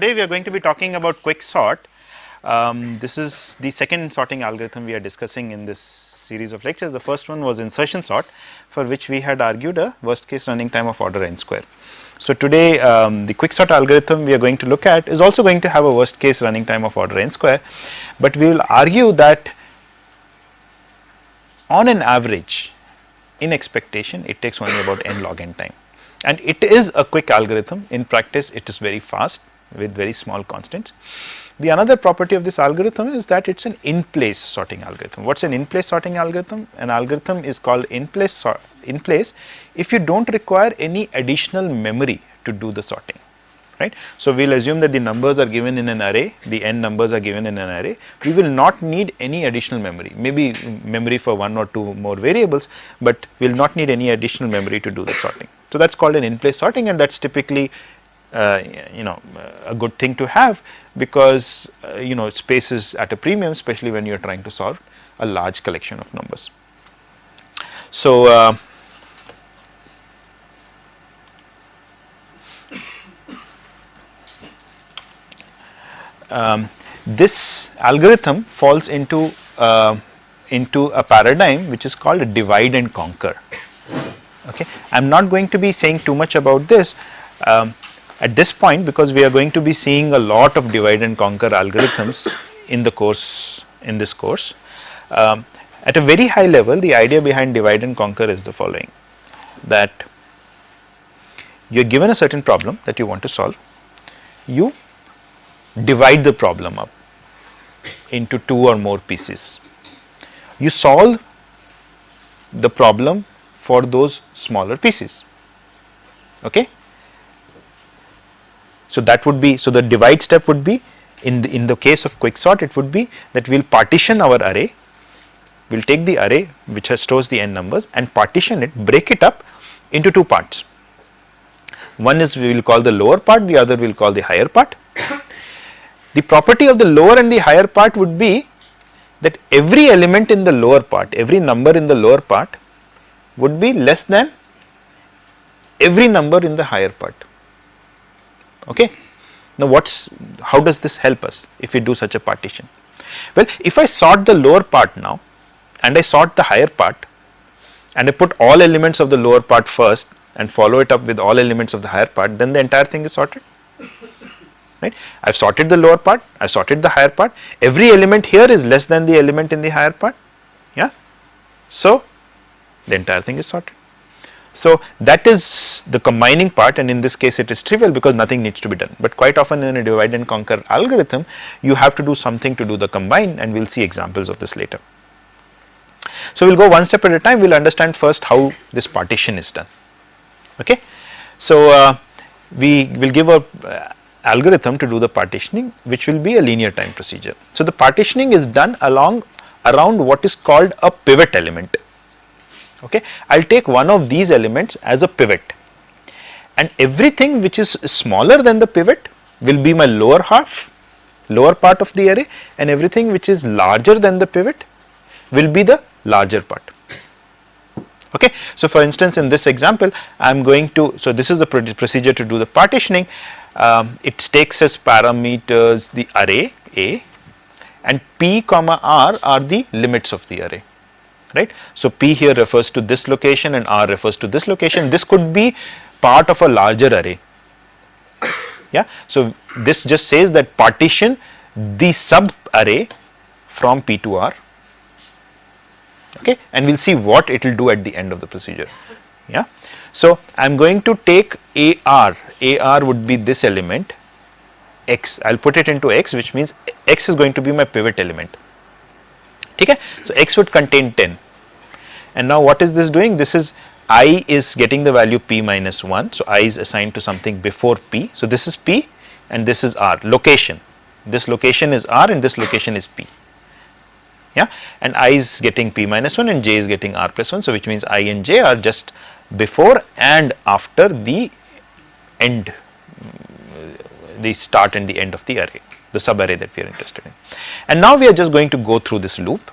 today we are going to be talking about quicksort. This is the second sorting algorithm we are discussing in this series of lectures. The first one was insertion sort, for which we had argued a worst case running time of order n square. So today the quicksort algorithm we are going to look at is also going to have a worst case running time of order n square, but we will argue that on an average in expectation it takes only about n log n time, and it is a quick algorithm. In practice it is very fast with very small constants. The another property of this algorithm is that it is an in place sorting algorithm. What is an in place sorting algorithm? An algorithm is called in place if you do not require any additional memory to do the sorting, right. So, we will assume that the numbers are given in an array, the n numbers are given in an array. We will not need any additional memory, maybe memory for one or two more variables, but we will not need any additional memory to do the sorting. So, that is called an in place sorting, and that is typically a good thing to have, because space is at a premium, especially when you are trying to solve a large collection of numbers. So, this algorithm falls into a paradigm which is called a divide and conquer. Okay, I am not going to be saying too much about this at this point, because we are going to be seeing a lot of divide and conquer algorithms in the course, in this course. At a very high level, the idea behind divide and conquer is the following: that you are given a certain problem that you want to solve, you divide the problem up into two or more pieces, you solve the problem for those smaller pieces. Okay. So, that would be, so the divide step would be, in the case of quicksort, it would be that we will partition our array, we will take the array which stores the n numbers and partition it, break it up into two parts. One is we will call the lower part, the other we will call the higher part. The property of the lower and the higher part would be that every element in the lower part, every number in the lower part would be less than every number in the higher part. Okay. Now, how does this help us if we do such a partition? Well, if I sort the lower part now and I sort the higher part and I put all elements of the lower part first and follow it up with all elements of the higher part, then the entire thing is sorted, right. I have sorted the lower part, I have sorted the higher part, every element here is less than the element in the higher part, yeah. So, the entire thing is sorted. So, that is the combining part, and in this case it is trivial because nothing needs to be done, but quite often in a divide and conquer algorithm you have to do something to do the combine, and we will see examples of this later. So, we will go one step at a time. We will understand first how this partition is done. Okay. So, we will give a algorithm to do the partitioning, which will be a linear time procedure. So, the partitioning is done around what is called a pivot element. Okay. I will take one of these elements as a pivot, and everything which is smaller than the pivot will be my lower half, lower part of the array, and everything which is larger than the pivot will be the larger part. Okay. So, for instance, in this example I am going to, so this is the procedure to do the partitioning. It takes as parameters the array A, and P comma R are the limits of the array, right. So, P here refers to this location and R refers to this location. This could be part of a larger array, yeah. So, this just says that partition the sub array from P to R, okay, and we will see what it will do at the end of the procedure, yeah. So, I am going to take AR would be this element X, I will put it into X, which means X is going to be my pivot element. Okay. So, X would contain 10, and now what is this doing? This is I is getting the value P minus 1. So, I is assigned to something before P. So, this is P and this is R, location. This location is R and this location is P, yeah, and I is getting P minus 1 and J is getting R plus 1. So, which means I and J are just before and after the end, the start and the end of the array, the sub array that we are interested in. And now we are just going to go through this loop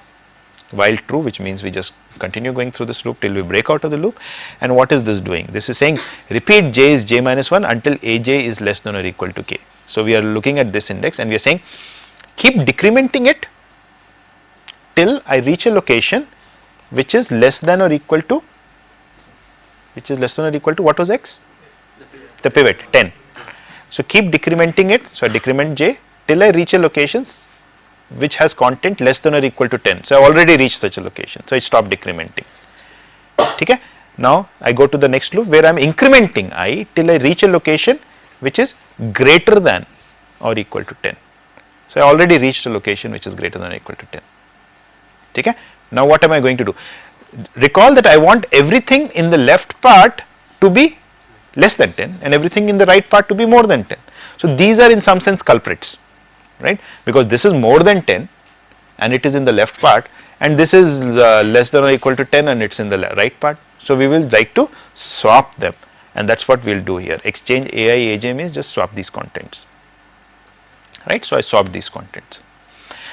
while true, which means we just continue going through this loop till we break out of the loop. And what is this doing? This is saying repeat j is j minus 1 until aj is less than or equal to k. So we are looking at this index and we are saying keep decrementing it till I reach a location which is less than or equal to what was x? The pivot 10. So keep decrementing it. So I decrement j till I reach a location which has content less than or equal to 10. So I already reached such a location. So I stop decrementing. Okay. Now I go to the next loop where I am incrementing I till I reach a location which is greater than or equal to 10. So I already reached a location which is greater than or equal to 10. Okay. Now what am I going to do? Recall that I want everything in the left part to be less than 10 and everything in the right part to be more than 10. So these are in some sense culprits, right, because this is more than 10 and it is in the left part, and this is less than or equal to 10 and it is in the right part. So we will like to swap them, and that is what we will do here. Exchange AI AJ means just swap these contents, right. So I swap these contents.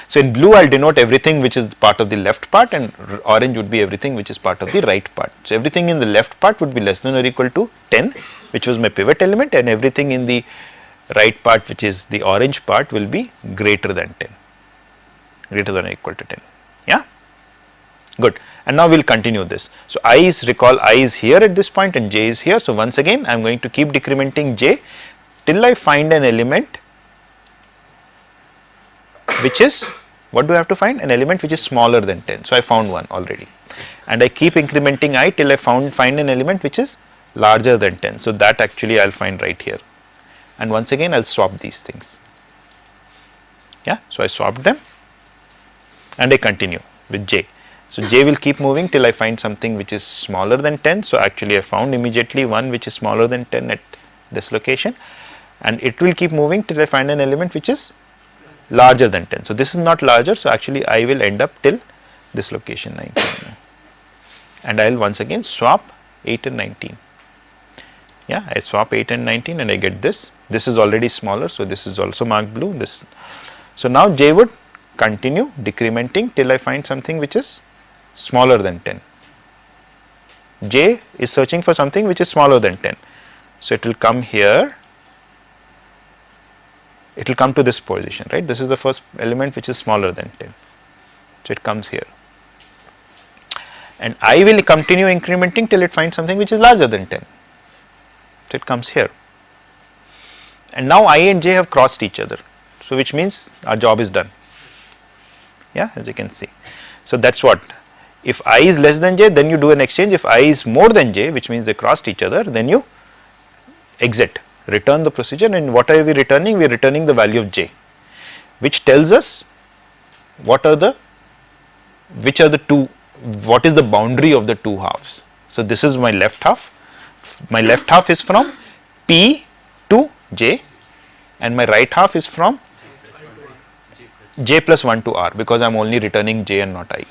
So in blue I will denote everything which is part of the left part, and orange would be everything which is part of the right part. So everything in the left part would be less than or equal to 10, which was my pivot element, and everything in the right part, which is the orange part, will be greater than 10, greater than or equal to 10. Yeah, good. And now we will continue this. So recall I is here at this point and j is here. So once again I am going to keep decrementing j till I find an element which is, what do I have to find? An element which is smaller than 10. So I found one already, and I keep incrementing I till I find an element which is larger than 10. So that actually I will find right here, and once again I will swap these things. Yeah, so I swapped them and I continue with j. So j will keep moving till I find something which is smaller than 10. So actually I found immediately one which is smaller than 10 at this location, and it will keep moving till I find an element which is larger than 10. So this is not larger, so actually I will end up till this location 19, and I will once again swap 8 and 19. Yeah, I swap 8 and 19 and I get this. This is already smaller, so this is also marked blue. This. So now j would continue decrementing till I find something which is smaller than 10. J is searching for something which is smaller than 10. So it will come here. It will come to this position, right. This is the first element which is smaller than 10. So it comes here, and I will continue incrementing till it finds something which is larger than 10. So it comes here, and now I and j have crossed each other. So which means our job is done. Yeah, as you can see. So that is what, if I is less than j, then you do an exchange. If I is more than j, which means they crossed each other, then you exit. Return the procedure, and what are we returning? We are returning the value of j, which tells us what is the boundary of the two halves. So this is my left half. My left half is from P to j, and my right half is from j plus 1 to r, because I am only returning j and not I,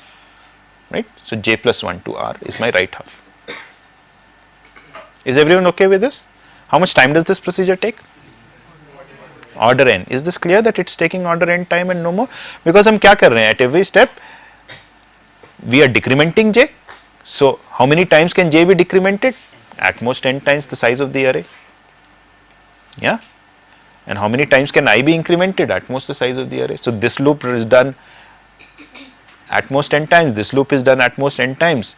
right. So j plus 1 to r is my right half. Is everyone okay with this? How much time does this procedure take? Order n. Is this clear that it is taking order n time and no more? Because हम क्या कर रहे हैं? At every step we are decrementing j. So how many times can j be decremented? At most 10 times the size of the array. Yeah. And how many times can I be incremented? At most the size of the array. So this loop is done at most 10 times. This loop is done at most n times.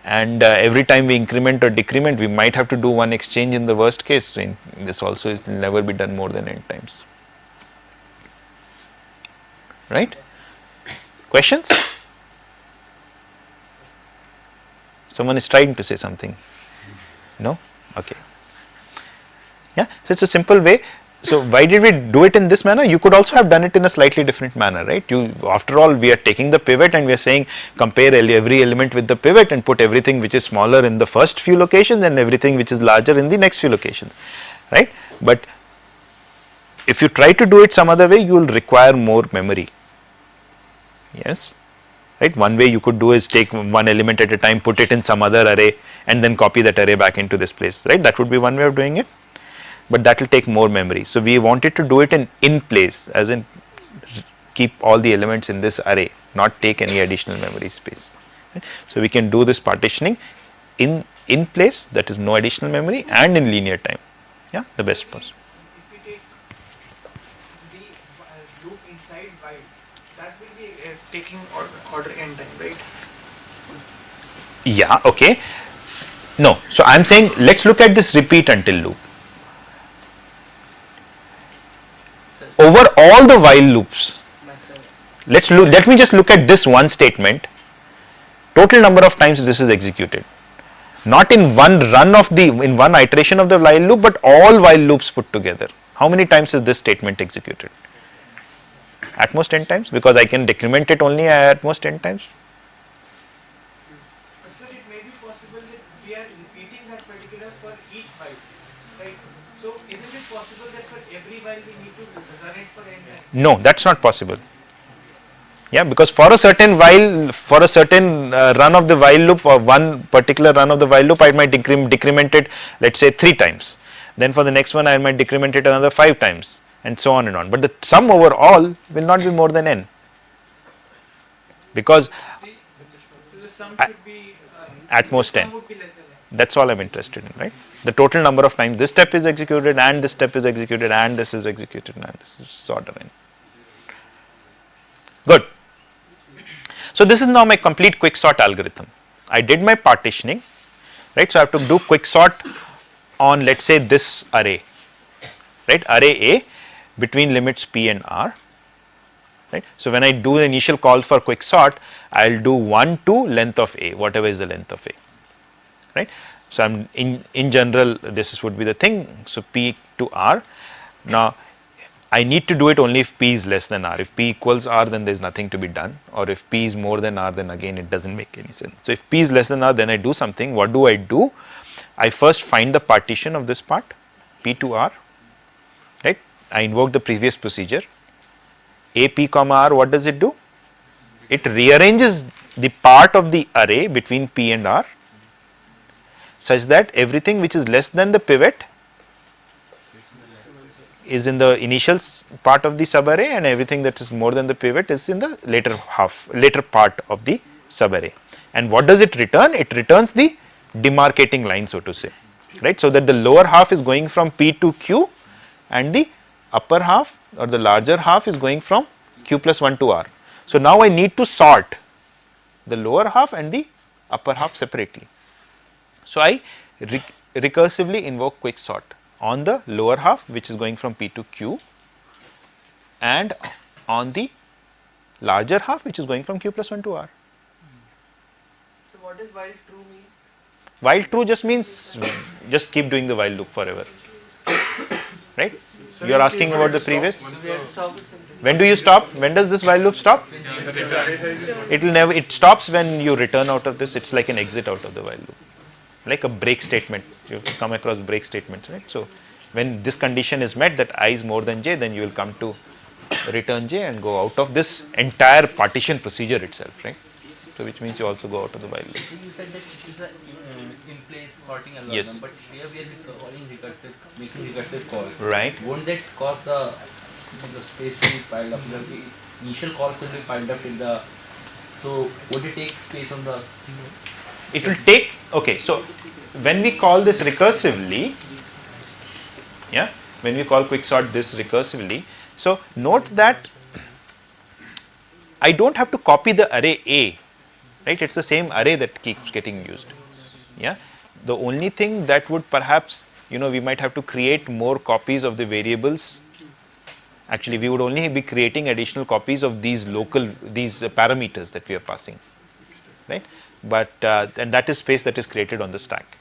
And every time we increment or decrement, we might have to do one exchange in the worst case. So this also will never be done more than n times. Right? Questions? Someone is trying to say something. No? Okay. Yeah. So it's a simple way. So why did we do it in this manner? You could also have done it in a slightly different manner, right? After all, we are taking the pivot and we are saying compare every element with the pivot and put everything which is smaller in the first few locations and everything which is larger in the next few locations, right? But if you try to do it some other way, you will require more memory. Yes, right? One way you could do is take one element at a time, put it in some other array, and then copy that array back into this place, right? That would be one way of doing it. But that will take more memory. So we wanted to do it in place, as in keep all the elements in this array, not take any additional memory space. Right? So we can do this partitioning in place, that is no additional memory, and in linear time. Yeah, the best possible. If we take divide while, that will be taking order n time, right? Yeah, okay. No, so I am saying let's look at this repeat until loop. Over all the while loops, let me just look at this one statement. Total number of times this is executed. Not in one run of in one iteration of the while loop, but all while loops put together. How many times is this statement executed? At most 10 times, because I can decrement it only at most 10 times. Sir, it may be possible that we are repeating that particular for each while, right? So isn't it possible that for every while we need to run it for n times? No, that's not possible. Yeah, because for a certain while, for a certain run of the while loop, for one particular run of the while loop, I might decrement it, let's say 3 times. Then for the next one, I might decrement it another 5 times, and so on and on. But the sum overall will not be more than n, because The sum should be at most the 10. sum would be less than n. That's all I'm interested in, right? The total number of times this step is executed, and this step is executed, and this is executed, and this is order n. Good. So this is now my complete quicksort algorithm. I did my partitioning, right? So I have to do quicksort on, let's say, this array, right? Array A between limits p and r, right? So when I do the initial call for quicksort, I'll do 1 to length of A, whatever is the length of A, right? So I'm in general, this would be the thing. So p to r. Now I need to do it only if p is less than r. If p equals r, then there is nothing to be done, or if p is more than r, then again it does not make any sense. So if p is less than r, then I do something. What do? I first find the partition of this part, p to r, right? I invoke the previous procedure. A p comma r, what does it do? It rearranges the part of the array between p and r such that everything which is less than the pivot is in the initial part of the subarray, and everything that is more than the pivot is in the later part of the subarray. And what does it return? It returns the demarcating line, so to say, right? So that the lower half is going from p to q, and the upper half or the larger half is going from q plus 1 to r. So now I need to sort the lower half and the upper half separately. So I recursively invoke quicksort on the lower half, which is going from p to q, and on the larger half, which is going from q plus 1 to r. So what does while true mean? While true just means just keep doing the while loop forever, right? You are asking about the previous. We have to stop with something. When do you stop? When does this while loop stop? It will never. It stops when you return out of this. It's like an exit out of the while loop, like a break statement. You come across break statements, right? So when this condition is met, that I is more than j, then you will come to return j and go out of this entire partition procedure itself, right? So which means you also go out of the while loop. You said that it is a in-place sorting algorithm, Yes. but here we are calling recursive, making recursive calls. Right. Won't that cause the space to be piled up? The initial calls will be piled up in the. So would it take space on the? It will take, okay, so when we call this recursively, yeah, when we call quicksort this recursively, so note that I don't have to copy the array A, right? It's the same array that keeps getting used, yeah. The only thing that would perhaps, we might have to create more copies of the variables. Actually, we would only be creating additional copies of these parameters that we are passing, right? But and that is space that is created on the stack.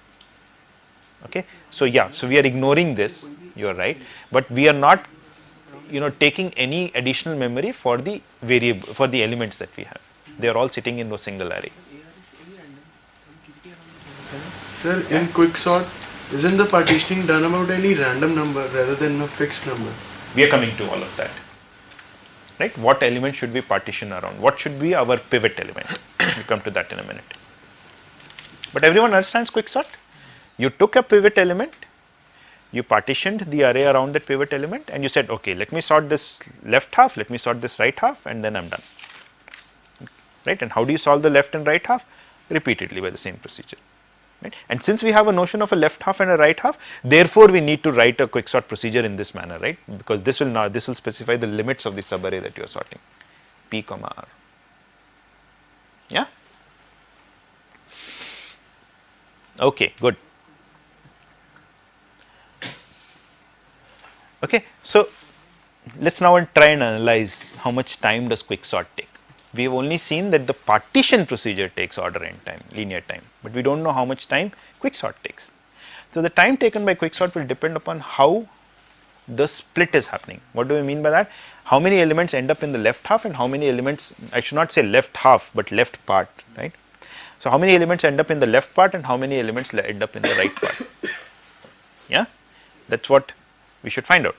Okay, so yeah, so we are ignoring this. You are right, but we are not, taking any additional memory for the elements that we have. They are all sitting in a single array. Sir, in quicksort, isn't the partitioning done about any random number rather than a fixed number? We are coming to all of that. Right? What element should we partition around? What should be our pivot element? We'll come to that in a minute. But everyone understands quicksort? You took a pivot element, you partitioned the array around that pivot element, and you said, okay, let me sort this left half, let me sort this right half, and then I'm done. Right? And how do you solve the left and right half? Repeatedly by the same procedure. right? And since we have a notion of a left half and a right half, therefore we need to write a quicksort procedure in this manner, right? Because this will specify the limits of the subarray that you are sorting, P comma R. Yeah. Okay, good. Okay, so let's now try and analyze how much time does quicksort take. We have only seen that the partition procedure takes order n time, linear time, but we don't know how much time quicksort takes. So the time taken by quicksort will depend upon how the split is happening. What do we mean by that? How many elements end up in the left half and how many elements, I should not say left half, but left part, right? So how many elements end up in the left part and how many elements end up in the right part? Yeah, that's what we should find out,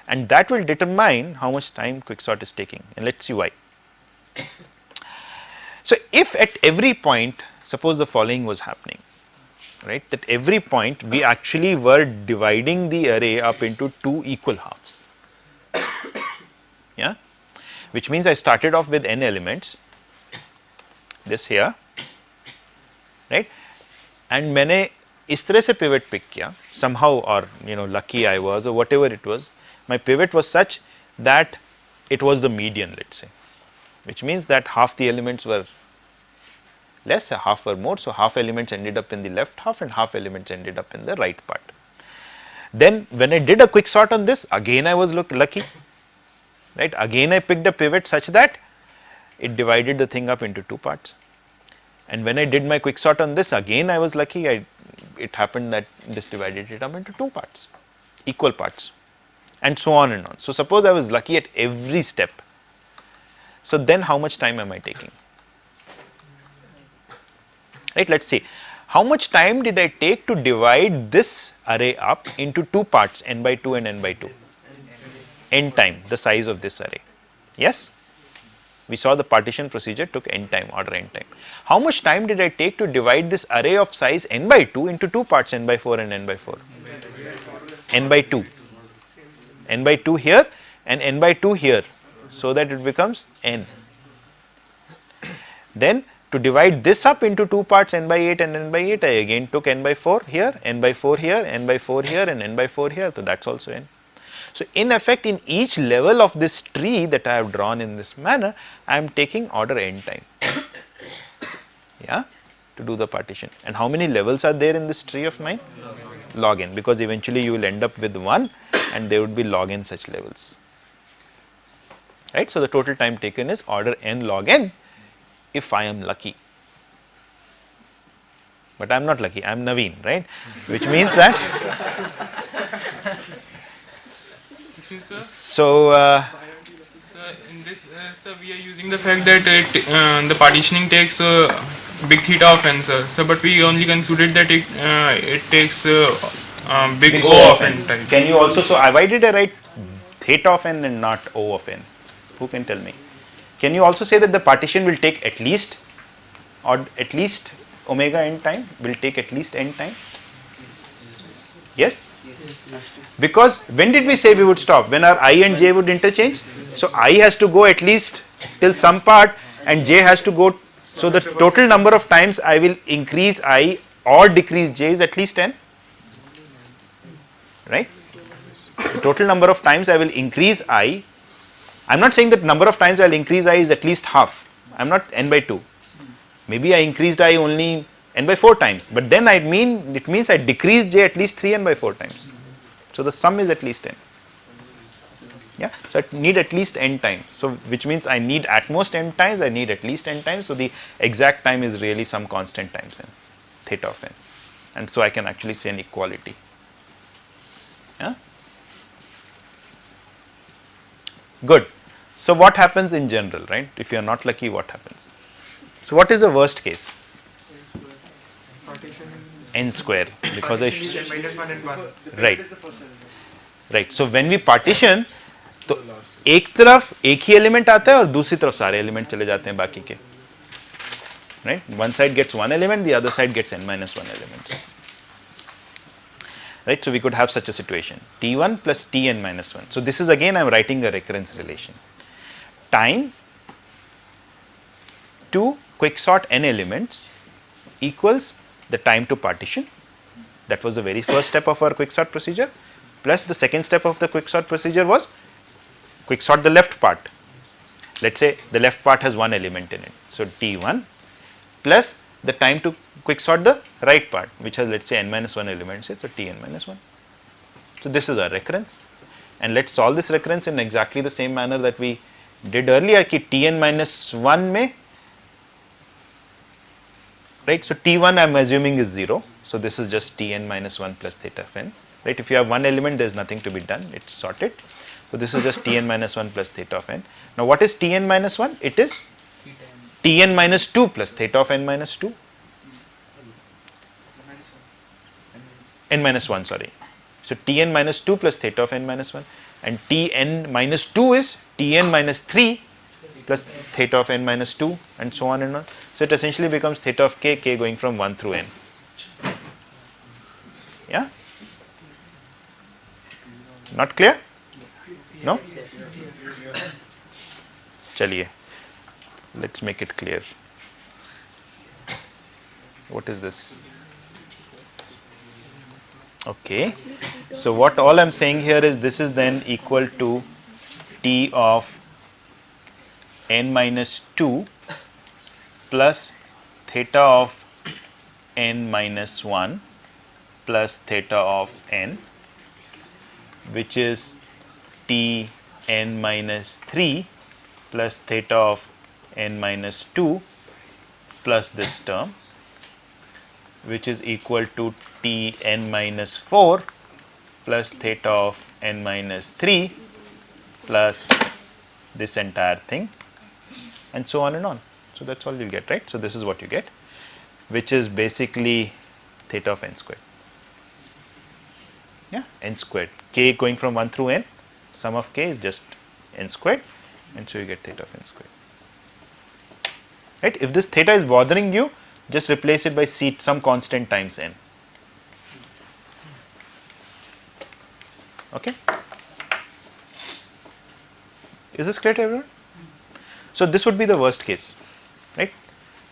and that will determine how much time quicksort is taking, and let's see why. So if at every point, suppose the following was happening, right, that every point we actually were dividing the array up into two equal halves, yeah, which means I started off with n elements, this here, right, and मैंने इस तरह से pivot pick किया somehow, or lucky I was, or whatever it was, my pivot was such that it was the median, let's say, which means that half the elements were less, half were more, so half elements ended up in the left half and half elements ended up in the right part. Then when I did a quick sort on this, again I was lucky, right, again I picked a pivot such that it divided the thing up into two parts. And when I did my quick sort on this, again I was lucky, it happened that this divided it up into two parts, equal parts, and so on and on. So suppose I was lucky at every step, so then how much time am I taking? Right, let's see, how much time did I take to divide this array up into two parts, n by 2 and n by 2? N time, the size of this array. Yes? We saw the partition procedure took n time, order n time. How much time did I take to divide this array of size n by 2 into two parts, n by 4 and n by 4? N by 2. N by 2 here and n by 2 here, so that it becomes n. Then to divide this up into two parts, n by 8 and n by 8, I again took n by 4 here, n by 4 here, n by 4 here and n by 4 here, so that's also n. So in effect, in each level of this tree that I have drawn in this manner, I am taking order n time, yeah, to do the partition. And how many levels are there in this tree of mine? Log n, because eventually you will end up with one and there would be log n such levels, right. So the total time taken is order n log n if I am lucky, but I am not lucky, I am Naveen, right, which means that so in this, sir, we are using the fact that the partitioning takes big theta of n, sir. So, but we only concluded that it takes big O of n type. Can you also, so why did I write theta of n and not O of n? Who can tell me? Can you also say that the partition will take at least, or at least omega n time, will take at least n time? Yes? Because when did we say we would stop? When our I and j would interchange? So I has to go at least till some part and j has to go, so the total number of times I will increase I or decrease j is at least n, right? The total number of times I will increase I, I'm not saying that number of times I will increase I is at least half, I'm not n by 2, maybe I increased I only n by 4 times, but then it means I decreased j at least 3n by 4 times. So the sum is at least n. Yeah, so I need at least n times. So which means I need at most n times, I need at least n times. So the exact time is really some constant times n, theta of n, and so I can actually say an equality. Yeah. Good. So what happens in general, right? If you are not lucky, what happens? So what is the worst case? N square, because I right, right. So when we partition, तो एक तरफ एक ही element आता है और दूसरी तरफ सारे एलिमेंट चले जाते हैं बाकी के, right? One side gets one element, the other side gets n minus 1 element, right? So we could have such a situation, t1 plus tn minus 1. So this is again I am writing a recurrence relation. Time to quicksort n elements equals the time to partition, that was the very first step of our quicksort procedure, plus the second step of the quicksort procedure was quicksort the left part. Let us say the left part has one element in it. So, T1 plus the time to quicksort the right part, which has let us say n minus 1 elements, so Tn minus 1. So, this is our recurrence, and let us solve this recurrence in exactly the same manner that we did earlier ki Tn minus 1 mein, right. So, T1 I am assuming is 0. So, this is just Tn minus 1 plus theta of n, right. If you have one element, there is nothing to be done, it is sorted. So, this is just Tn minus 1 plus theta of n. Now, what is Tn minus 1? It is Tn minus 2 plus theta of n minus 2, n minus 1, sorry. So, Tn minus 2 plus theta of n minus 1, and Tn minus 2 is Tn minus 3 plus theta of n minus 2, and so on and on. So, it essentially becomes theta of k, k going from 1 through n. Yeah? Not clear? No? Chaliye, let us make it clear. What is this? Okay. So, what all I am saying here is this is then equal to T of n minus 2 plus theta of n minus 1 plus theta of n, which is T n minus 3 plus theta of n minus 2 plus this term, which is equal to T n minus 4 plus theta of n minus 3 plus this entire thing, and so on and on. So, that is all you will get, right. So, this is what you get, which is basically theta of n squared. Yeah, n squared, k going from 1 through n, sum of k is just n squared, and so you get theta of n squared. Right. If this theta is bothering you, just replace it by c, some constant times n. Okay. Is this clear to everyone? So, this would be the worst case, right.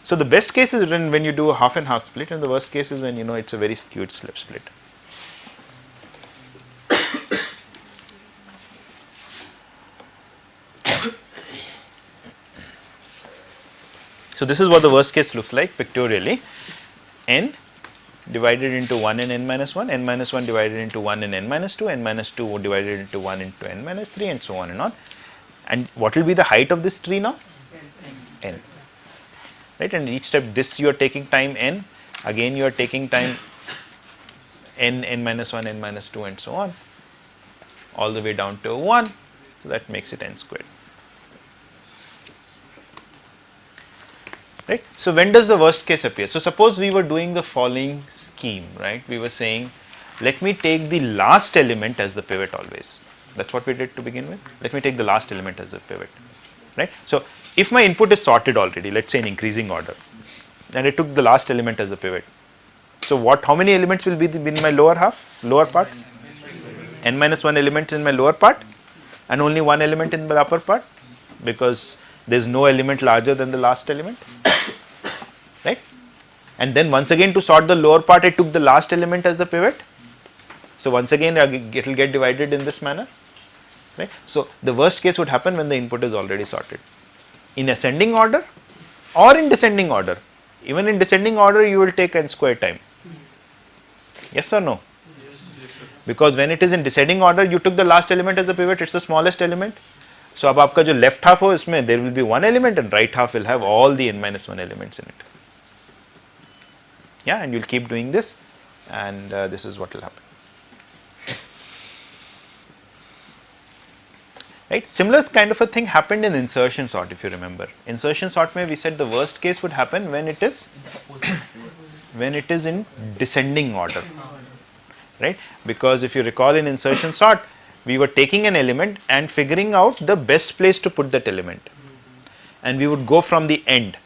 So, the best case is when you do a half and half split, and the worst case is when you know it is a very skewed slip split. So, this is what the worst case looks like pictorially: n divided into 1 in n minus 1, n minus 1 divided into 1 in n minus 2, n minus 2 divided into 1 into n minus 3, and so on and on. And what will be the height of this tree now? N. Right, and each step this you are taking time n, again you are taking time n, n minus 1, n minus 2, and so on, all the way down to 1. So, that makes it n squared. Right. So, when does the worst case appear? So, suppose we were doing the following scheme, right. We were saying, let me take the last element as the pivot always. That is what we did to begin with. Let me take the last element as the pivot, right. So, if my input is sorted already, let us say in increasing order, and I took the last element as a pivot. So, how many elements will be in my lower part? N minus 1 elements in my lower part, and only one element in the upper part, because there is no element larger than the last element, right. And then once again to sort the lower part, I took the last element as the pivot. So, once again it will get divided in this manner, right. So, the worst case would happen when the input is already sorted in ascending order or in descending order. Even in descending order you will take n square time, yes or no? Because when it is in descending order, you took the last element as a pivot, it is the smallest element. So, अब आपका जो left half हो इसमें there will be one element, and right half will have all the n minus 1 elements in it. Yeah, and you will keep doing this, and this is what will happen. Right. Similar kind of a thing happened in insertion sort, if you remember. Insertion sort mein we said the worst case would happen when it is in descending order, right. Because if you recall, in insertion sort we were taking an element and figuring out the best place to put that element, and we would go from the end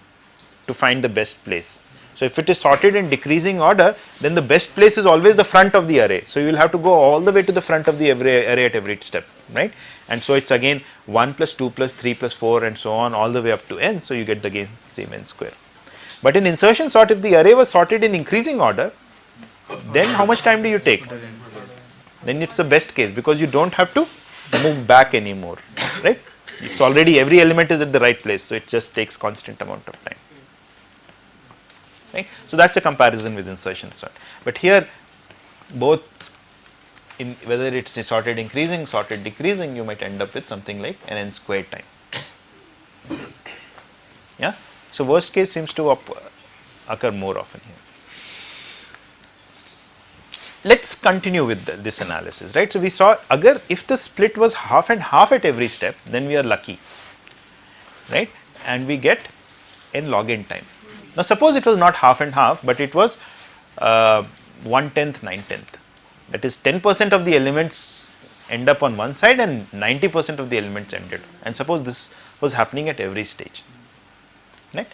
to find the best place. So, if it is sorted in decreasing order, then the best place is always the front of the array. So, you will have to go all the way to the front of the array at every step, right. And so, it is again 1 plus 2 plus 3 plus 4 and so on all the way up to n. So, you get the again same n square. But in insertion sort, if the array was sorted in increasing order, then how much time do you take? Then it's the best case, because you don't have to move back anymore, right? It's already, every element is at the right place, so it just takes constant amount of time. Right? So that's a comparison with insertion sort. But here, both in whether it's sorted increasing, sorted decreasing, you might end up with something like an n squared time. Yeah. So worst case seems to occur more often here. Let's continue with this analysis, right? So we saw, agar if the split was half and half at every step, then we are lucky, right? And we get n log n time. Now suppose it was not half and half, but it was 1/10, 9/10. That is 10% of the elements end up on one side and 90% of the elements ended. And suppose this was happening at every stage, right?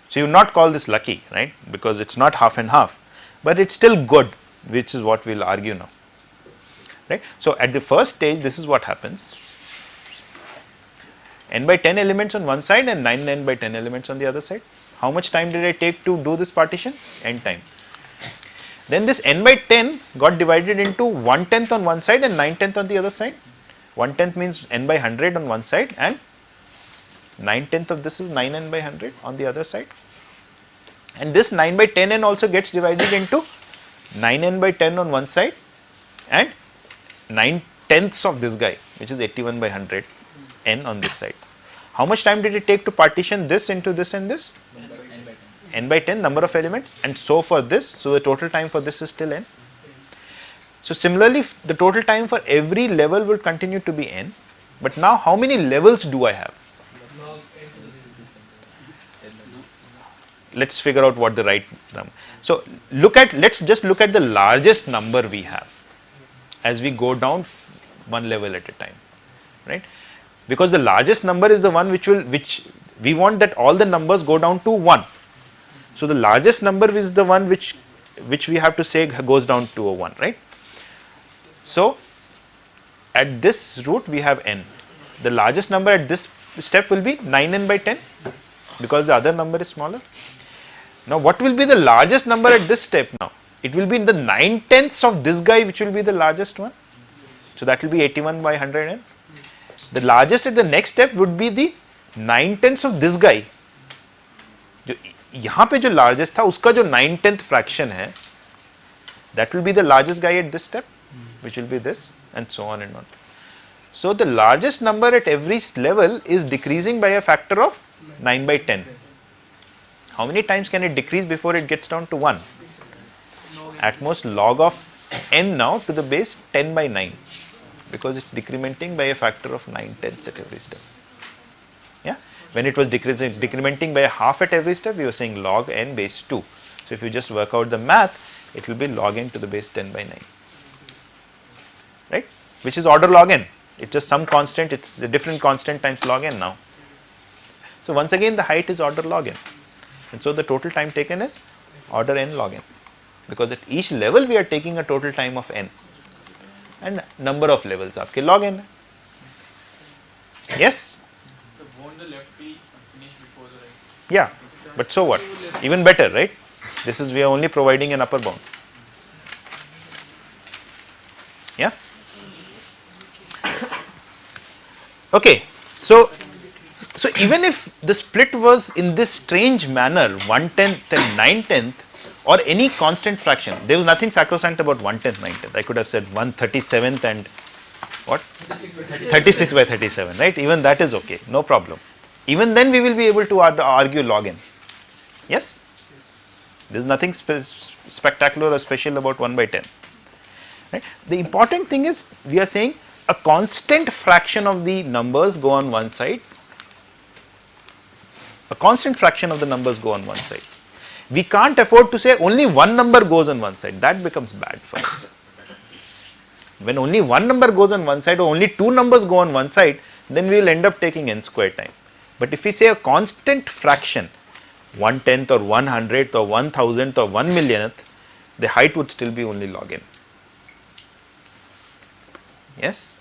So you will not call this lucky, right? Because it's not half and half, but it's still good, which is what we'll argue now, right? So at the first stage, this is what happens: n by 10 elements on one side and 9n by 10 elements on the other side. How much time did I take to do this partition? N time. Then this n by 10 got divided into 1/10 on one side and 9/10 on the other side. 1/10 means n by 100 on one side, and 9/10 of this is 9n by 100 on the other side. And this 9 by 10n also gets divided into 9n by 10 on one side and 9/10 of this guy, which is 81 by 100 n on this side. How much time did it take to partition this into this and this? N by 10 number of elements, and so for this, so the total time for this is still n. So similarly, the total time for every level will continue to be n, but now how many levels do I have? Let's figure out what the right number. So let's just look at the largest number we have as we go down one level at a time, right? Because the largest number is the one which we want that all the numbers go down to 1. So the largest number is the one which we have to say goes down to a 1, right? So at this root we have n. The largest number at this step will be 9n by 10, because the other number is smaller. Now what will be the largest number at this step now? It will be in the 9/10 of this guy, which will be the largest one. So that will be 81 by 100n. The largest at the next step would be the 9/10 of this guy. यहाँ पे जो largest था उसका जो 9/10 fraction है, that will be the largest guy at this step, which will be this, and so on and on. So the largest number at every level is decreasing by a factor of 9 by 10. How many times can it decrease before it gets down to 1? At most log of n now to the base 10 by 9, because it's decrementing by a factor of 9/10 at every step. Yeah. When it was decrementing by a half at every step, we were saying log n base 2. So if you just work out the math, it will be log n to the base 10 by 9, right? Which is order log n. It's just some constant, it's a different constant times log n now. So once again, the height is order log n. And so the total time taken is order n log n, because at each level we are taking a total time of n, and number of levels आपके log n. Yes? So won't the left be finished before the right? Yeah, but so what? Even better, right? This is, we are only providing an upper bound. Yeah? Okay, so even if the split was in this strange manner, 1/10 and 9/10, or any constant fraction, there was nothing sacrosanct about 1/10, 9/10. I could have said 1/37 and what? 36 by 37, right? Even that is okay, no problem. Even then we will be able to argue log n. Yes? There is nothing spectacular or special about 1 by 10. Right? The important thing is, we are saying a constant fraction of the numbers go on one side. A constant fraction of the numbers go on one side. We can't afford to say only one number goes on one side. That becomes bad for us. When only one number goes on one side or only two numbers go on one side, then we will end up taking n square time. But if we say a constant fraction, 1/10 or 1/100th or 1,000th or 1,000,000th, the height would still be only log n. Yes?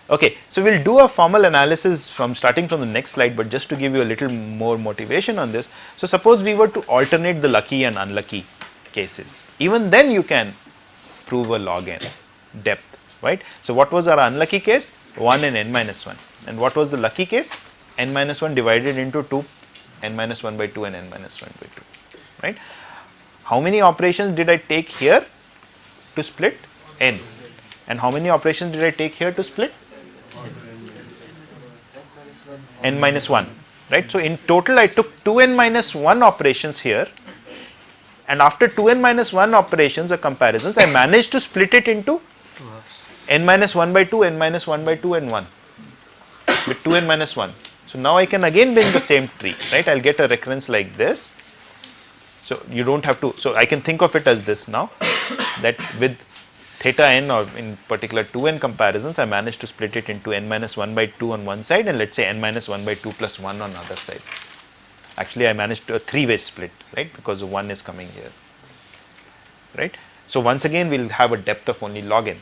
Okay, so we'll do a formal analysis from starting from the next slide, but just to give you a little more motivation on this. So suppose we were to alternate the lucky and unlucky cases. Even then you can prove a log n depth, right? So what was our unlucky case? 1 and n minus 1. And what was the lucky case? N minus 1 divided into 2, n minus 1 by 2 and n minus 1 by 2, right? How many operations did I take here to split n? And how many operations did I take here to split? N minus 1, right? So in total I took 2n minus 1 operations here, and after 2n minus 1 operations or comparisons, I managed to split it into n minus 1 by 2, n minus 1 by 2 and 1 with 2n minus 1. So now I can again bring the same tree, right? I'll get a recurrence like this. So you don't have to, so I can think of it as this now, that with theta n, or in particular 2n comparisons, I managed to split it into n minus 1 by 2 on one side, and let's say n minus 1 by 2 plus 1 on the other side. Actually I managed to a 3-way split, right, because 1 is coming here, right. So once again we'll have a depth of only log n,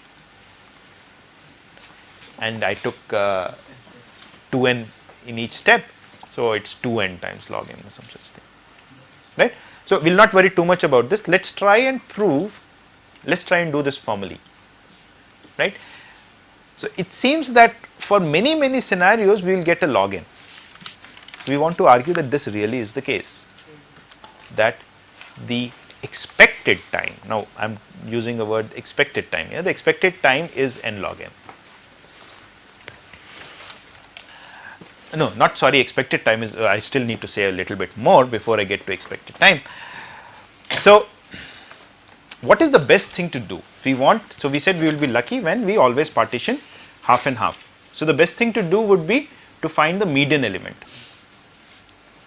and I took 2n in each step, so it's 2n times log n or some such thing, right. So we'll not worry too much about this. Let's try and prove, let's try and do this formally, right. So it seems that for many scenarios we will get a log n. We want to argue that this really is the case, that the expected time, now I am using the word expected time here, the expected time is n log n. No, not sorry, expected time is, I still need to say a little bit more before I get to expected time. So what is the best thing to do? We want, so we said we will be lucky when we always partition half and half. So the best thing to do would be to find the median element,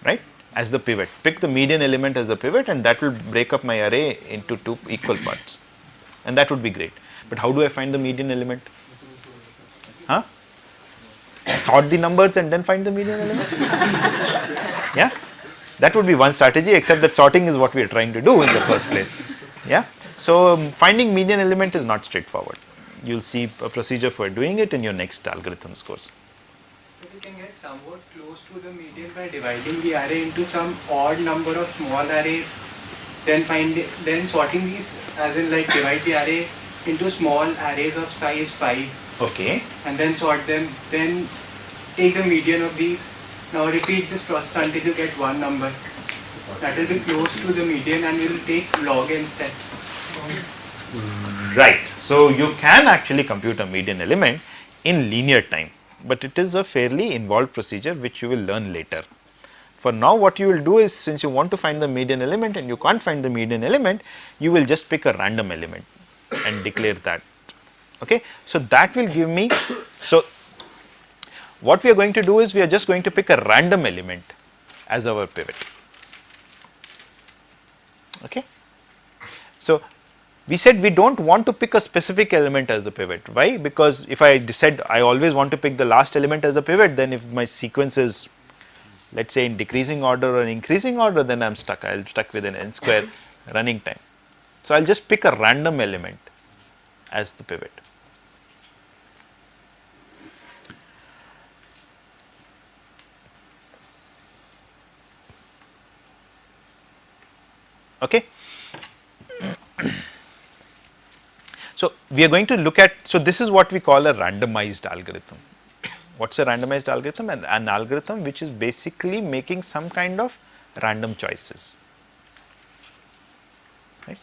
right, as the pivot. Pick the median element as the pivot, and that will break up my array into 2 equal parts, and that would be great. But how do I find the median element? Huh? Sort the numbers and then find the median element? Yeah, that would be one strategy, except that sorting is what we are trying to do in the first place. Yeah, so finding median element is not straightforward. You'll see a procedure for doing it in your next algorithms course. So we can get somewhat close to the median by dividing the array into some odd number of small arrays, then sorting these, as in like divide the array into small arrays of size 5. Okay. And then sort them, then take the median of these. Now repeat this process until you get one number. That will be close to the median, and we will take log n steps. Right. So you can actually compute a median element in linear time, but it is a fairly involved procedure which you will learn later. For now, what you will do is, since you want to find the median element and you can't find the median element, you will just pick a random element and declare that. Okay. So that will give me, so what we are going to do is we are just going to pick a random element as our pivot. Okay. So we said we don't want to pick a specific element as the pivot. Why? Because if I said I always want to pick the last element as a pivot, then if my sequence is, let's say, in decreasing order or increasing order, then I am stuck. I will stuck with an n square running time. So I will just pick a random element as the pivot. Okay. So we are going to look at, so this is what we call a randomized algorithm. What's a randomized algorithm? An algorithm which is basically making some kind of random choices, right?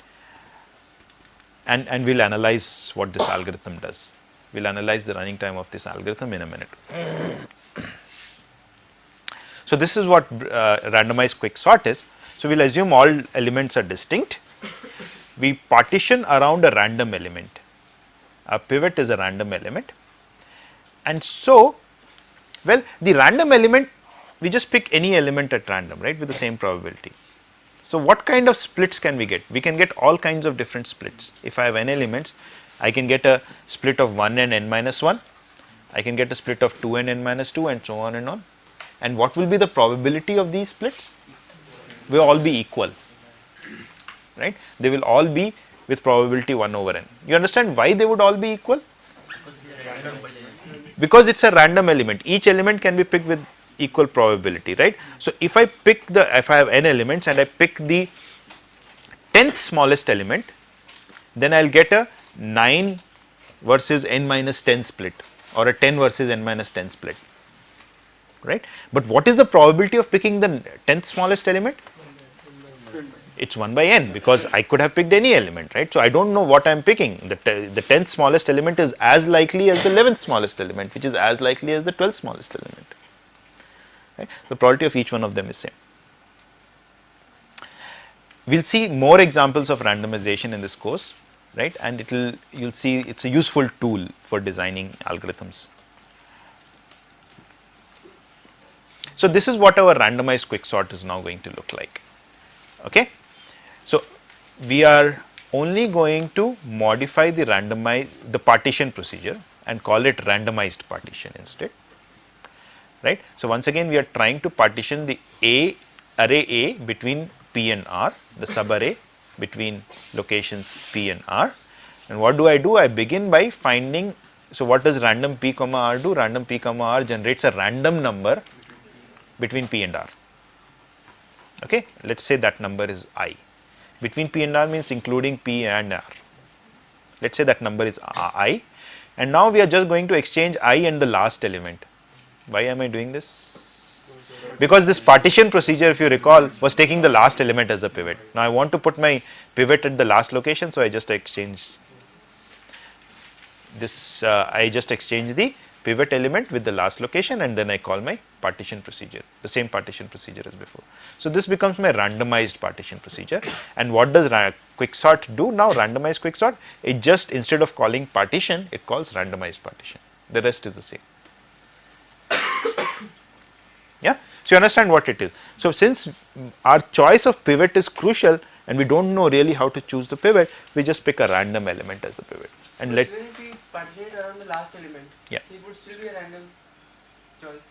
And we'll analyze what this algorithm does. We'll analyze the running time of this algorithm in a minute. So this is what randomized quicksort is. So we'll assume all elements are distinct. We partition around a random element. A pivot is a random element, and so, well, the random element, we just pick any element at random, right, with the same probability. So what kind of splits can we get? We can get all kinds of different splits. If I have n elements, I can get a split of 1 and n minus 1. I can get a split of 2 and n minus 2, and so on and on. And what will be the probability of these splits? Will all be equal, right? They will all be with probability 1 over n. You understand why they would all be equal? Because it's a random element, each element can be picked with equal probability, right. So, if I have n elements and I pick the 10th smallest element, then I will get a 9 versus n minus 10 split or a 10 versus n minus 10 split, right. But what is the probability of picking the 10th smallest element? It is 1 by n, because I could have picked any element, right. So, I do not know what I am picking. The 10th smallest element is as likely as the 11th smallest element, which is as likely as the 12th smallest element, right. The probability of each one of them is same. We will see more examples of randomization in this course, right, and you will see it is a useful tool for designing algorithms. So, this is what our randomized quicksort is now going to look like. Okay. So, we are only going to modify the partition procedure and call it randomized partition instead, right. So, once again we are trying to partition the array A between P and R, the subarray between locations P and R, and what do? I begin by finding. So, what does random P comma R do? Random P comma R generates a random number between P and R. Okay. Let us say that number is I. Between P and R means including P and R. Let us say that number is I, and now we are just going to exchange I and the last element. Why am I doing this? Because this partition procedure, if you recall, was taking the last element as a pivot. Now, I want to put my pivot at the last location, so I just exchange this, I just exchange the pivot element with the last location, and then I call my partition procedure, the same partition procedure as before. So, this becomes my randomized partition procedure. And what does quicksort do now? Randomized quicksort, it just, instead of calling partition, it calls randomized partition. The rest is the same. Yeah. So, you understand what it is. So, since our choice of pivot is crucial and we do not know really how to choose the pivot, we just pick a random element as the pivot and let. Even if we partition it around the last element, Yeah. so it would still be a random choice.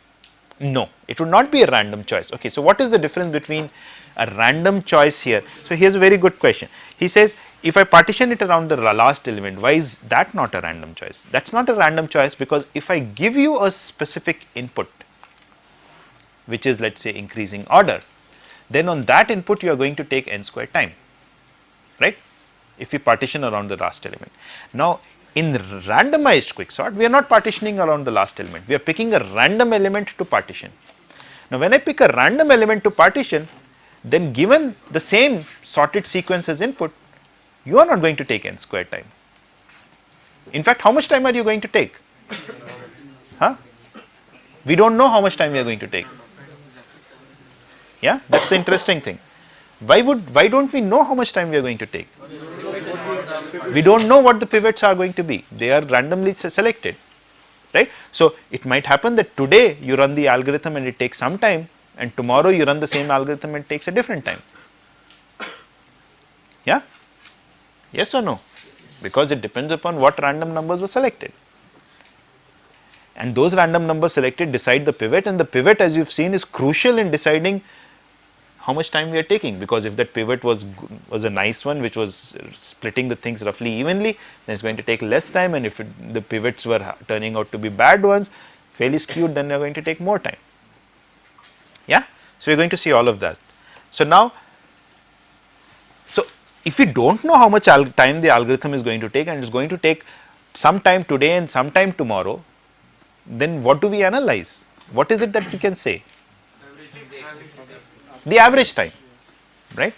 No, it would not be a random choice. Okay, so what is the difference between a random choice here? So, here is a very good question. He says, if I partition it around the last element, why is that not a random choice? That is not a random choice, because if I give you a specific input, which is, let us say, increasing order, then on that input you are going to take n square time, right, if we partition around the last element. Now, in randomized quicksort, we are not partitioning around the last element, we are picking a random element to partition. Now, when I pick a random element to partition, then given the same sorted sequence as input, you are not going to take n square time. In fact, how much time are you going to take? Huh? We do not know how much time we are going to take. Yeah, that is the interesting thing. Why do not we know how much time we are going to take? We do not know what the pivots are going to be. They are randomly selected, right. So, it might happen that today you run the algorithm and it takes some time, and tomorrow you run the same algorithm and it takes a different time. Yeah, yes or no? Because it depends upon what random numbers were selected. And those random numbers selected decide the pivot, and the pivot, as you have seen, is crucial in deciding how much time we are taking, because if that pivot was a nice one which was splitting the things roughly evenly, then it is going to take less time, and if the pivots were turning out to be bad ones, fairly skewed, then they are going to take more time. Yeah. So, we are going to see all of that. So, now, so if we do not know how much time the algorithm is going to take, and it is going to take some time today and some time tomorrow, then what do we analyze? What is it that we can say? The average time, right,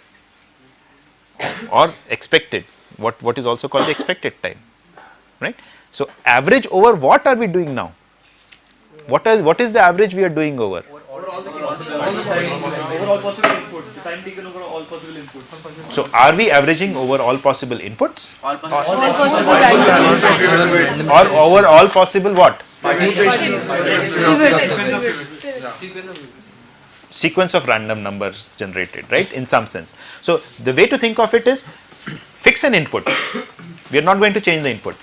or expected, what is also called the expected time, right. So, average over what are we doing now? What is the average we are doing over? Overall possible input, the time taken over all possible inputs. So, are we averaging over all possible inputs? All Or over all possible what? Sequence of random numbers generated, right, in some sense. So, the way to think of it is, fix an input, we are not going to change the input,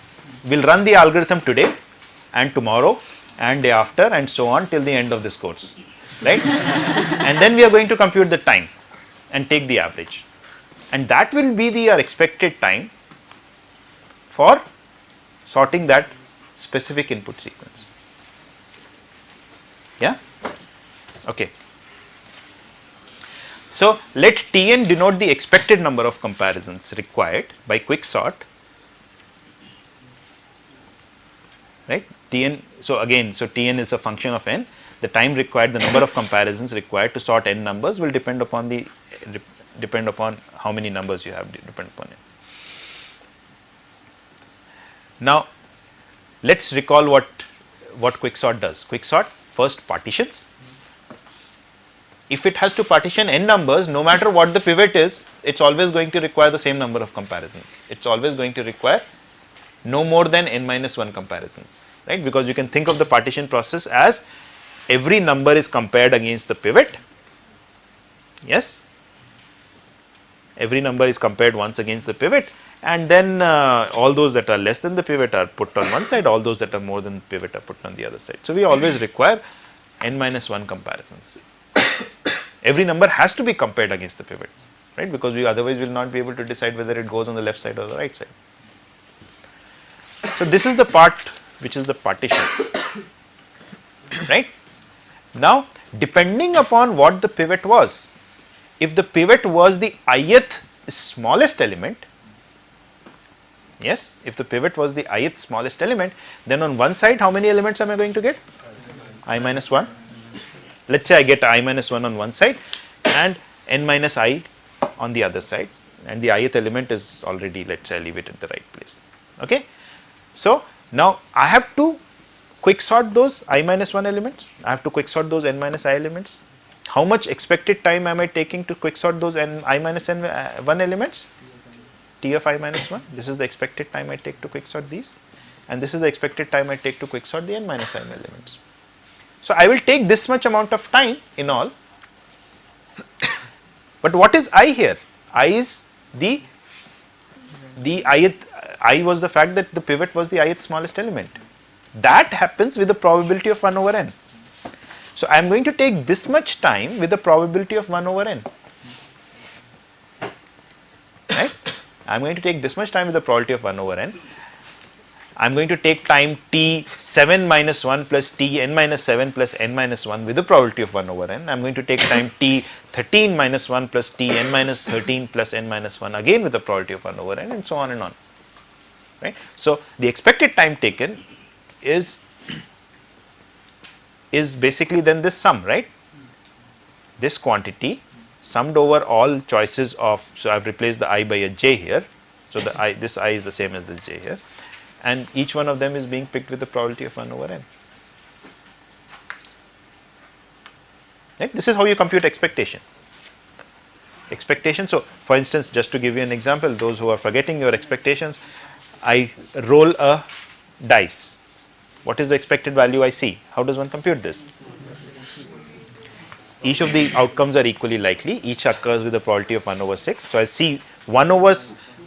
we will run the algorithm today and tomorrow and day after and so on till the end of this course, right, and then we are going to compute the time and take the average, and that will be our expected time for sorting that specific input sequence. Yeah, okay. So let Tn denote the expected number of comparisons required by quick sort, right? Tn, so again, so Tn is a function of n. The time required, the number of comparisons required to sort n numbers will depend upon how many numbers you have, depend upon it. Now let's recall what quicksort does. Quicksort first partitions. If it has to partition n numbers, no matter what the pivot is, it's always going to require the same number of comparisons. It's always going to require no more than n minus 1 comparisons, right? Because you can think of the partition process as every number is compared against the pivot. Yes, every number is compared once against the pivot, and then all those that are less than the pivot are put on one side, all those that are more than the pivot are put on the other side. So we always require n minus 1 comparisons. Every number has to be compared against the pivot, right? Because we otherwise will not be able to decide whether it goes on the left side or the right side. So this is the part which is the partition, right? Now depending upon what the pivot was, if the pivot was the ith smallest element, yes, if the pivot was the ith smallest element, then on one side how many elements am I going to get? I minus 1. Let us say I get I minus 1 on one side and n minus I on the other side, and the ith element is already, let us say I leave it at the right place. Okay. So now I have to quicksort those I minus 1 elements, I have to quicksort those n minus I elements. How much expected time am I taking to quicksort those I minus 1 elements? T of I minus 1, this is the expected time I take to quicksort these, and this is the expected time I take to quicksort the n minus I elements. So I will take this much amount of time in all, but what is I here? I is the ith, I was the fact that the pivot was the ith smallest element. That happens with the probability of 1 over n. So I am going to take this much time with the probability of 1 over n, right? I am going to take this much time with the probability of 1 over n. I am going to take time t 7 minus 1 plus t n minus 7 plus n minus 1 with the probability of 1 over n. I am going to take time t 13 minus 1 plus t n minus 13 plus n minus 1 again with the probability of 1 over n, and so on and on, right? So the expected time taken is basically then this sum, right? This quantity summed over all choices of, so I have replaced the I by a j here, so the I, this I is the same as this j here, and each one of them is being picked with the probability of 1 over n. Right? This is how you compute expectation. Expectation, so for instance, just to give you an example, those who are forgetting your expectations, I roll a dice. What is the expected value I see? How does one compute this? Each of the outcomes are equally likely, each occurs with a probability of 1 over 6. So I see 1 over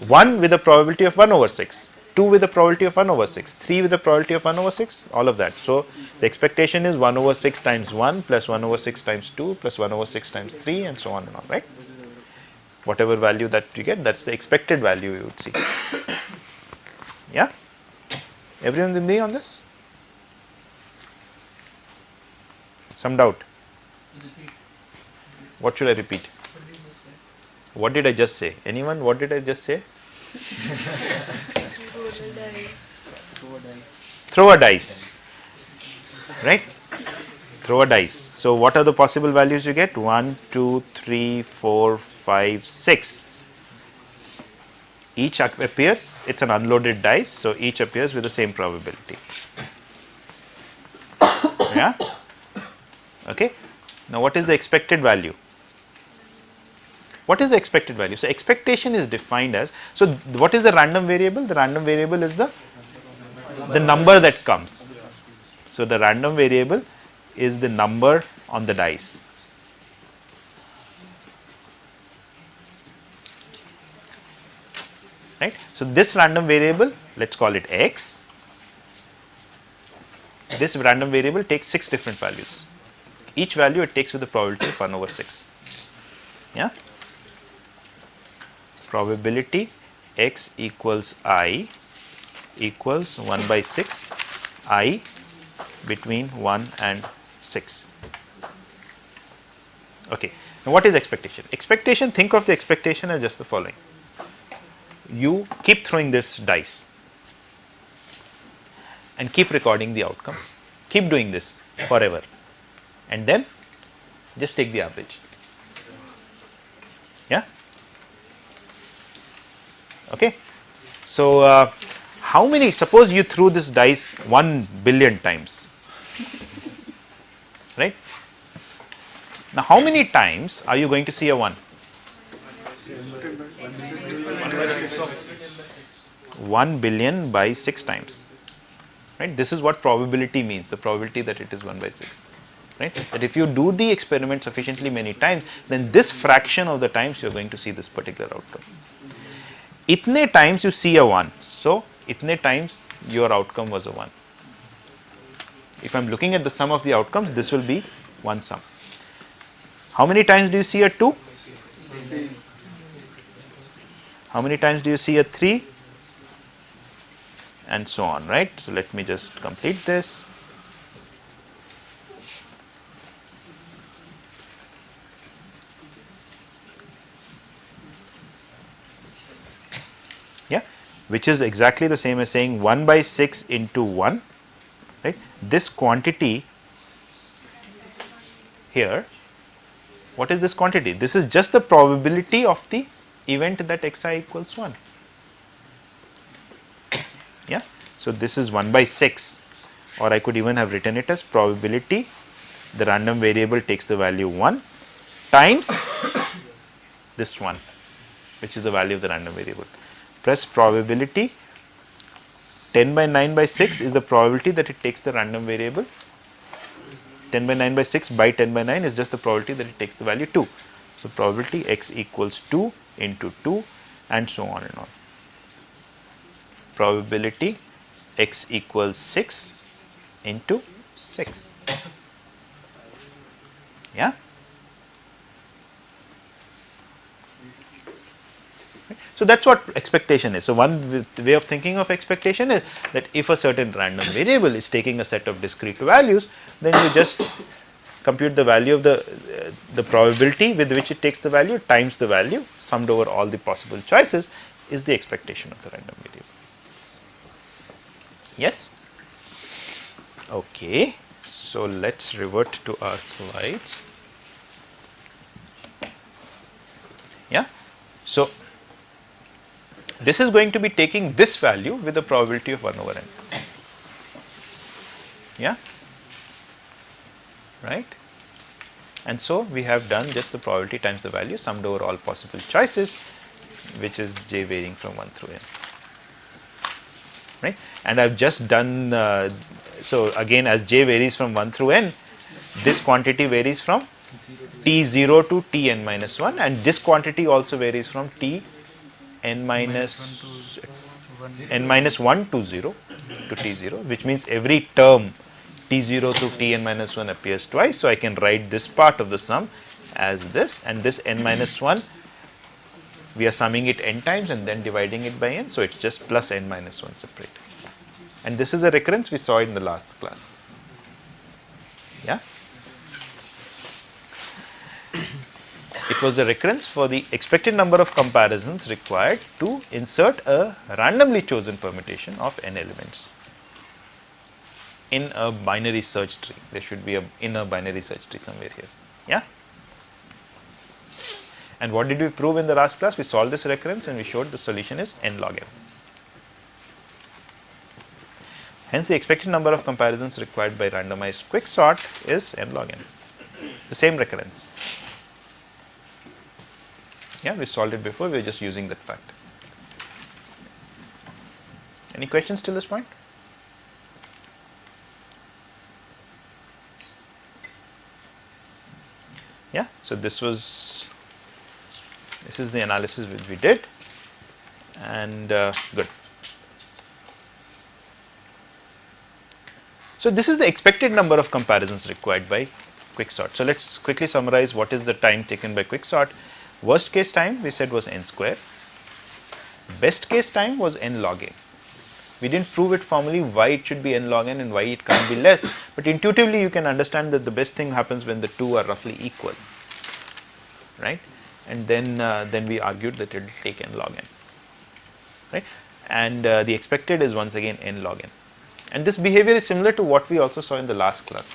1 with a probability of 1 over 6. 2 with a probability of 1 over 6, 3 with a probability of 1 over 6, all of that. So the expectation is 1 over 6 times 1 plus 1 over 6 times 2 plus 1 over 6 times 3 and so on and on, right? Whatever value that you get, that's the expected value you would see. Yeah? Everyone with me on this? Some doubt? What should I repeat? What did I just say? Anyone? What did I just say? Throw a dice, right? Throw a dice. So what are the possible values you get? 1, 2, 3, 4, 5, 6. Each appears, it's an unloaded dice, so each appears with the same probability. Yeah? Okay. Now what is the expected value? What is the expected value? So expectation is defined as, so what is the random variable? The random variable is the number that comes. So the random variable is the number on the dice. Right? So this random variable, let's call it x. This random variable takes 6 different values. Each value it takes with the probability of 1 over 6. Yeah? Probability x equals I equals 1 by 6 I between 1 and 6. Okay. Now what is expectation? Expectation, think of the expectation as just the following. You keep throwing this dice and keep recording the outcome. Keep doing this forever. And then just take the average. Yeah? Okay. So, how many, suppose you threw this dice 1 billion times, right? Now, how many times are you going to see a 1? 1 billion by 6 times, right? This is what probability means, the probability that it is 1 by 6, right? That if you do the experiment sufficiently many times, then this fraction of the times you are going to see this particular outcome. Itne times you see a 1, so itne times your outcome was a 1. If I am looking at the sum of the outcomes, this will be one sum. How many times do you see a 2? How many times do you see a 3? And so on, right? So, let me just complete this. Yeah, which is exactly the same as saying 1 by 6 into 1, right? This quantity here, what is this quantity? This is just the probability of the event that xi equals 1. Yeah. So, this is 1 by 6, or I could even have written it as probability, the random variable takes the value 1 times this 1, which is the value of the random variable, plus probability 10 by 9 by 6 is the probability that it takes the random variable. 10 by 9 by 6 by 10 by 9 is just the probability that it takes the value 2. So, probability x equals 2 into 2 and so on and on. Probability x equals 6 into 6. Yeah. So, that is what expectation is. So, one way of thinking of expectation is that if a certain random variable is taking a set of discrete values, then you just compute the value of the probability with which it takes the value times the value summed over all the possible choices is the expectation of the random variable. Yes? Okay. So, let us revert to our slides. Yeah. So, this is going to be taking this value with a probability of 1 over n. Yeah. Right. And so, we have done just the probability times the value summed over all possible choices, which is j varying from 1 through n. Right. And I have just done, so again as j varies from 1 through n, this quantity varies from t0 to tn minus 1, and this quantity also varies from tn minus 1 to 0 to t0, which means every term t0 to tn minus 1 appears twice. So, I can write this part of the sum as this, and this n minus 1 we are summing it n times and then dividing it by n. So, it is just plus n minus 1 separate, and this is a recurrence we saw in the last class. Yeah. It was the recurrence for the expected number of comparisons required to insert a randomly chosen permutation of n elements in a binary search tree. There should be a inner binary search tree somewhere here. Yeah. And what did we prove in the last class? We solved this recurrence and we showed the solution is n log m. Hence, the expected number of comparisons required by randomized quicksort is n log n, the same recurrence. Yeah, we solved it before, we are just using that fact. Any questions till this point? Yeah, so this is the analysis which we did, and good. So, this is the expected number of comparisons required by quicksort. So, let us quickly summarize what is the time taken by quicksort. Worst case time we said was n square, best case time was n log n. We didn't prove it formally why it should be n log n and why it can't be less, but intuitively you can understand that the best thing happens when the two are roughly equal, right? And then we argued that it will take n log n, right? And the expected is once again n log n. And this behavior is similar to what we also saw in the last class.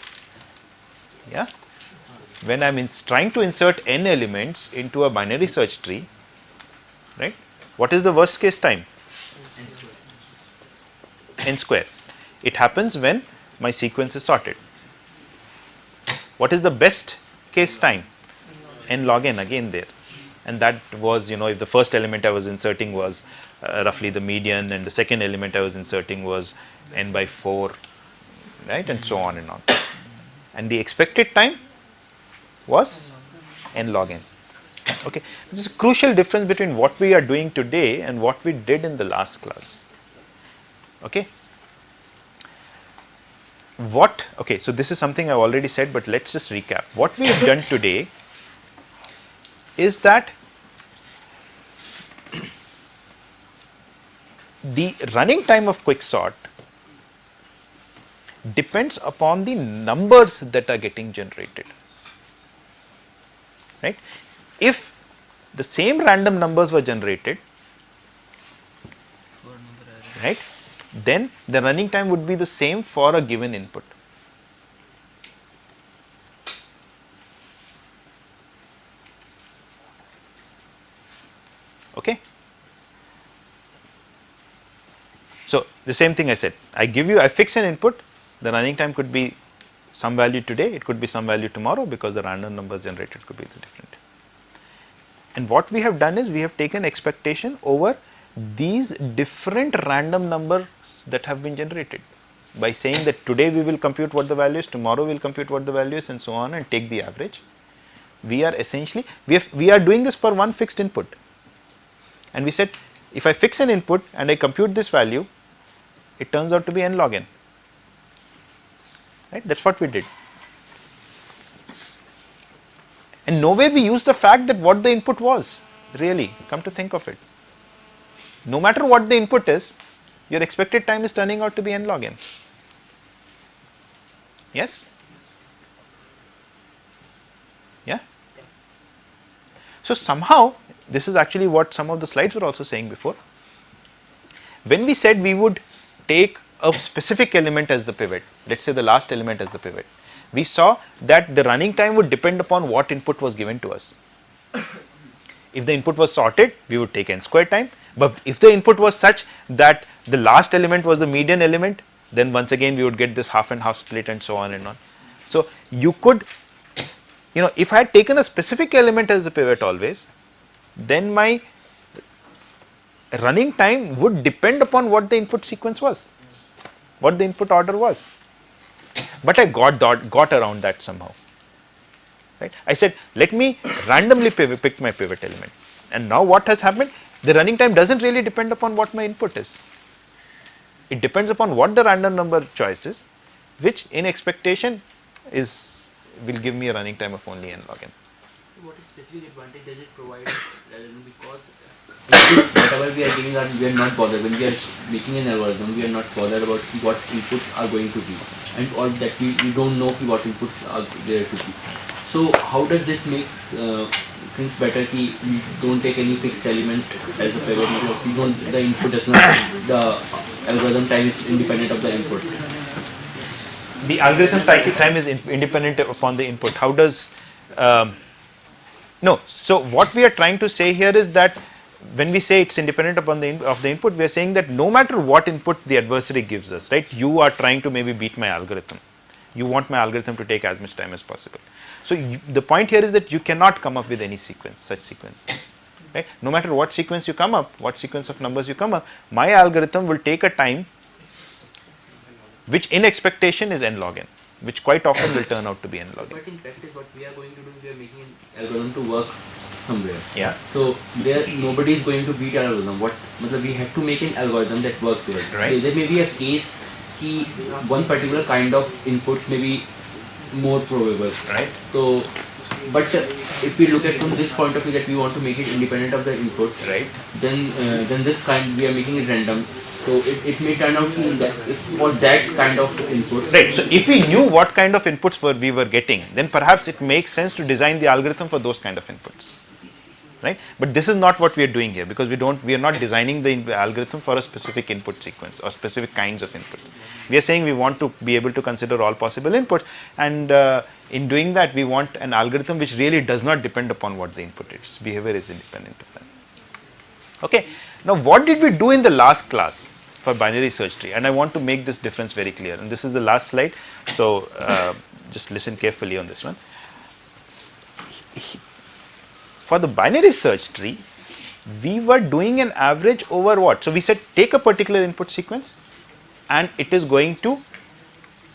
Yeah, when I'm trying to insert n elements into a binary search tree, right? What is the worst case time? N square. It happens when my sequence is sorted. What is the best case time? N log n, again there. And that was, if the first element I was inserting was roughly the median, and the second element I was inserting was n by 4, right, and so on and on. And the expected time was n log n. Okay, this is a crucial difference between what we are doing today and what we did in the last class. Okay. Okay, so this is something I've already said, but let's just recap. What we have done today is that the running time of quicksort depends upon the numbers that are getting generated, right? If the same random numbers were generated, right, then the running time would be the same for a given input. Okay. So the same thing I said, I fix an input, the running time could be some value today, it could be some value tomorrow, because the random numbers generated could be different. And what we have done is we have taken expectation over these different random numbers that have been generated, by saying that today we will compute what the value is, tomorrow we will compute what the value is, and so on, and take the average. We are essentially, we are doing this for one fixed input, and we said if I fix an input and I compute this value, it turns out to be n log n, right? That's what we did. And nowhere we use the fact that what the input was, really, come to think of it. No matter what the input is, your expected time is turning out to be n log n. Yes? Yeah? So somehow, this is actually what some of the slides were also saying before. When we said we would take a specific element as the pivot, let's say the last element as the pivot, we saw that the running time would depend upon what input was given to us. If the input was sorted, we would take n square time, but if the input was such that the last element was the median element, then once again we would get this half and half split, and so on and on. So you could, if I had taken a specific element as the pivot always, then my running time would depend upon what the input sequence was, what the input order was. But I got around that somehow, right? I said, let me randomly pick my pivot element, and now what has happened? The running time doesn't really depend upon what my input is. It depends upon what the random number choice is, which in expectation will give me a running time of only n log n. What specific advantage does it provide? Because whatever we are doing, we are not bothered. When we are making an algorithm, we are not bothered about what inputs are going to be, and or that we don't know what inputs are there to be. So how does this make things better? We don't take any fixed element as a pivot. We don't. The input does not. The algorithm time is independent of the input. The algorithm time is independent upon the input. How does no? So what we are trying to say here is that when we say it's independent upon of the input, we are saying that no matter what input the adversary gives us, right? You are trying to maybe beat my algorithm. You want my algorithm to take as much time as possible. So the point here is that you cannot come up with any such sequence, right? No matter what sequence you come up, what sequence of numbers you come up, my algorithm will take a time which in expectation is n log n, which quite often will turn out to be n log n. But in practice, what we are going to do, we are making an algorithm to work somewhere. Yeah. So there, nobody is going to beat our algorithm. We have to make an algorithm that works with it. Right. So there may be a case कि one particular kind of inputs may be more probable. Right. So, but if we look at from this point of view that we want to make it independent of the input, right, then this kind we are making it random. So it may turn out that for that kind of inputs. Right. So if we knew what kind of inputs we were getting, then perhaps it makes sense to design the algorithm for those kind of inputs. Right. But this is not what we are doing here, because we are not designing the algorithm for a specific input sequence or specific kinds of input. We are saying we want to be able to consider all possible inputs, and in doing that we want an algorithm which really does not depend upon what the input is. Its behavior is independent of that. Okay. Now what did we do in the last class for binary search tree? And I want to make this difference very clear, and this is the last slide, so just listen carefully on this one. For the binary search tree, we were doing an average over what? So we said take a particular input sequence and it is going to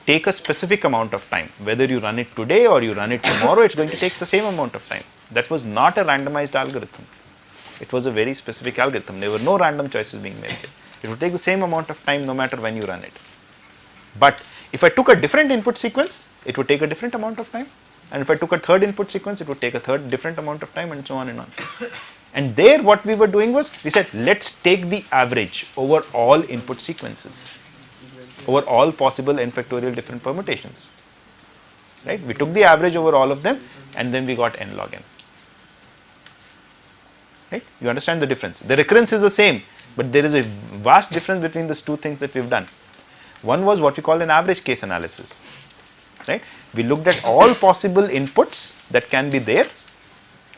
take a specific amount of time. Whether you run it today or you run it tomorrow, it's going to take the same amount of time. That was not a randomized algorithm. It was a very specific algorithm. There were no random choices being made. It would take the same amount of time no matter when you run it. But if I took a different input sequence, it would take a different amount of time. And if I took a third input sequence, it would take a third different amount of time, and so on and on. And there what we were doing was, we said let's take the average over all input sequences, over all possible n factorial different permutations. Right? We took the average over all of them and then we got n log n. Right? You understand the difference? The recurrence is the same, but there is a vast difference between these two things that we've done. One was what we call an average case analysis. Right? We looked at all possible inputs that can be there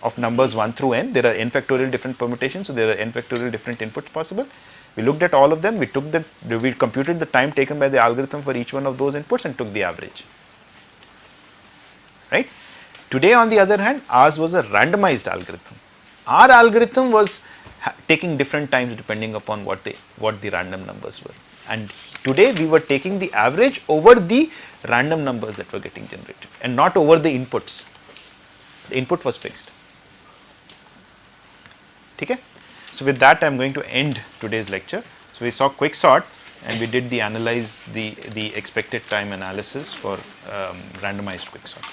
of numbers 1 through n. There are n factorial different permutations, so there are n factorial different inputs possible. We looked at all of them, we computed the time taken by the algorithm for each one of those inputs and took the average. Right? Today on the other hand, ours was a randomized algorithm. Our algorithm was taking different times depending upon what the random numbers were. And today we were taking the average over the random numbers that were getting generated and not over the inputs. The input was fixed. Okay? So with that I am going to end today's lecture. So we saw quicksort and we did the expected time analysis for randomized quicksort.